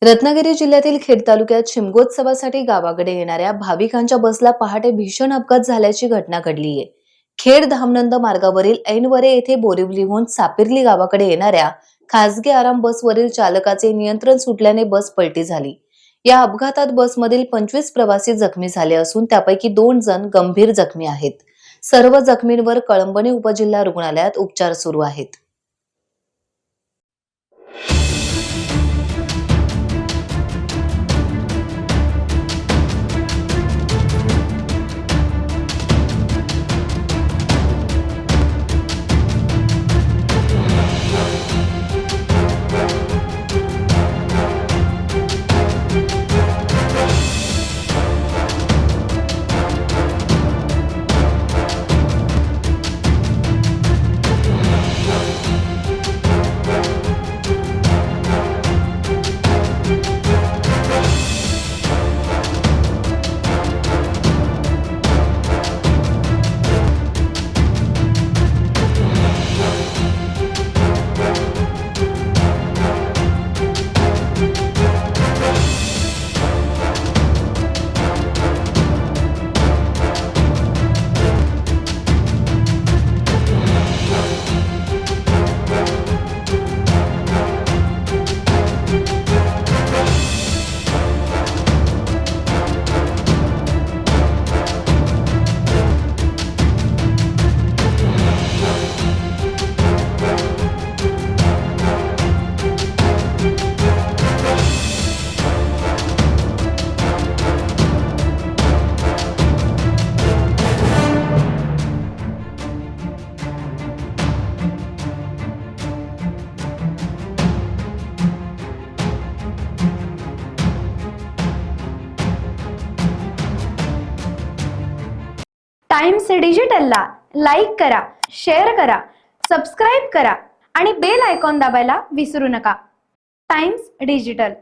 रत्नागिरी जिल्ह्यातील खेड तालुक्यात शिमगोत्सवासाठी गावाकडे येणाऱ्या भाविकांच्या बसला पहाटे भीषण अपघात झाल्याची घटना घडलीय। खेड धामनंद मार्गावरील ऐनवरे येथे बोरिवलीहून सापिर्ली गावाकडे येणाऱ्या खासगी आराम बसवरील चालकाचे नियंत्रण सुटल्याने बस पलटी झाली। या अपघातात बसमधील 25 प्रवासी जखमी झाले असून त्यापैकी 2 जण गंभीर जखमी आहेत। सर्व जखमींवर कळंबणे उपजिल्हा रुग्णालयात उपचार सुरू आहेत। टाइम्स डिजिटलला लाईक करा, शेअर करा, सबस्क्राईब करा आणि बेल आयकॉन दाबायला विसरू नका। Times digital.